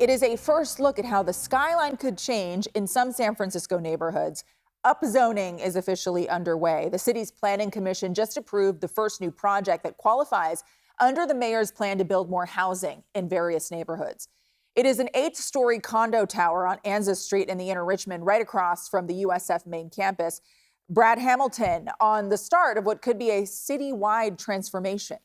It is a first look at how the skyline could change in some San Francisco neighborhoods. Upzoning is officially underway. The city's planning commission just approved the first new project that qualifies under the mayor's plan to build more housing in various neighborhoods. It is an 8-story condo tower on Anza Street in the Inner Richmond, right across from the USF main campus. Brad Hamilton on the start of what could be a citywide transformation.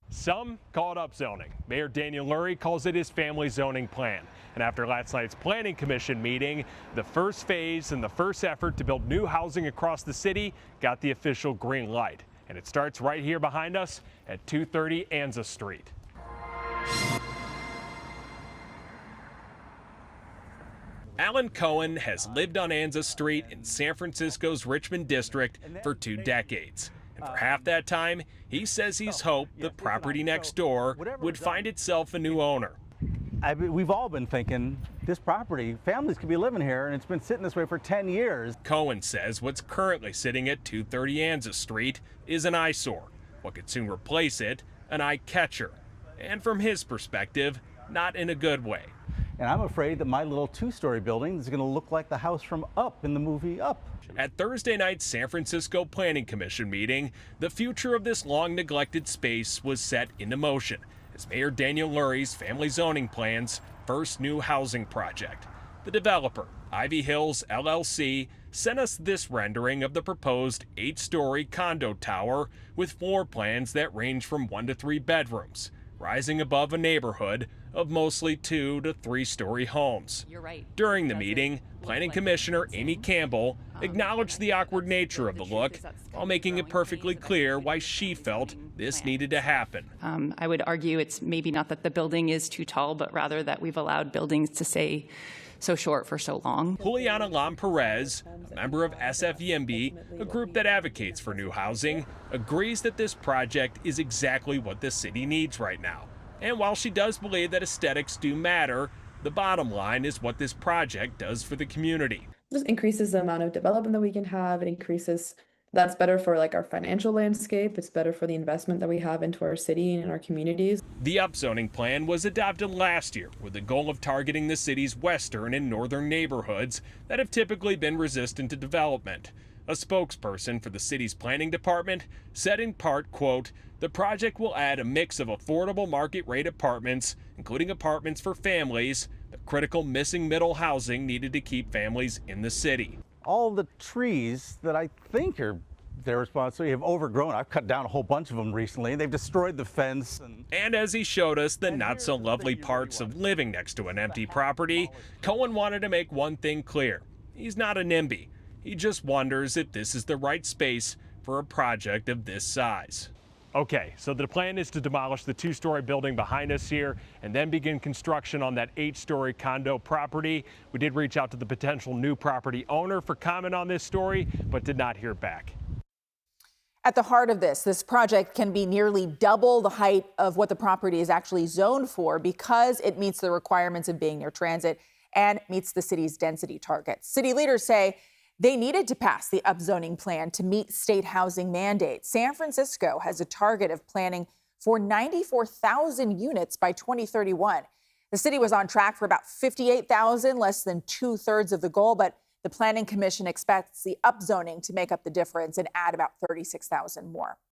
Some call it upzoning. Mayor Daniel Lurie calls it his family zoning plan. And after last night's planning commission meeting, the first phase and the first effort to build new housing across the city got the official green light. And it starts right here behind us at 230 Anza Street. Alan Cohen has lived on Anza Street in San Francisco's Richmond district for 2 decades. And for half that time, he says he's hoped the property next door would find itself a new owner. We've all been thinking this property, families could be living here, and it's been sitting this way for 10 years. Cohen says what's currently sitting at 230 Anza Street is an eyesore. What could soon replace it, an eye catcher. And from his perspective, not in a good way. And I'm afraid that my little 2-story building is going to look like the house from Up in the movie Up. At Thursday night's San Francisco Planning Commission meeting, the future of this long-neglected space was set into motion as Mayor Daniel Lurie's family zoning plan's first new housing project. The developer, Ivy Hills LLC, sent us this rendering of the proposed 8-story condo tower with floor plans that range from 1 to 3 bedrooms, rising above a neighborhood of mostly 2 to 3-story homes. You're right. During the meeting, Planning Commissioner Amy Campbell acknowledged the awkward nature of the look while making it perfectly clear why she felt this needed to happen. I would argue it's maybe not that the building is too tall, but rather that we've allowed buildings to stay so short for so long. Juliana Lam Perez, a member of SFEMB, a group that advocates for new housing, agrees that this project is exactly what the city needs right now. And while she does believe that aesthetics do matter, the bottom line is what this project does for the community. It just increases the amount of development that we can have. It increases, that's better for our financial landscape. It's better for the investment that we have into our city and in our communities. The upzoning plan was adopted last year with the goal of targeting the city's western and northern neighborhoods that have typically been resistant to development. A spokesperson for the city's planning department said in part, quote, "The project will add a mix of affordable market rate apartments, including apartments for families, the critical missing middle housing needed to keep families in the city." All the trees that I think are their responsibility have overgrown. I've cut down a whole bunch of them recently. They've destroyed the fence. And as he showed us the not so lovely parts of living next to an empty property, Cohen wanted to make one thing clear. He's not a NIMBY. He just wonders if this is the right space for a project of this size. Okay, so the plan is to demolish the 2-story building behind us here and then begin construction on that 8-story condo property. We did reach out to the potential new property owner for comment on this story, but did not hear back. At the heart of this project can be nearly double the height of what the property is actually zoned for because it meets the requirements of being near transit and meets the city's density targets. City leaders say they needed to pass the upzoning plan to meet state housing mandates. San Francisco has a target of planning for 94,000 units by 2031. The city was on track for about 58,000, less than 2/3 of the goal, but the Planning Commission expects the upzoning to make up the difference and add about 36,000 more.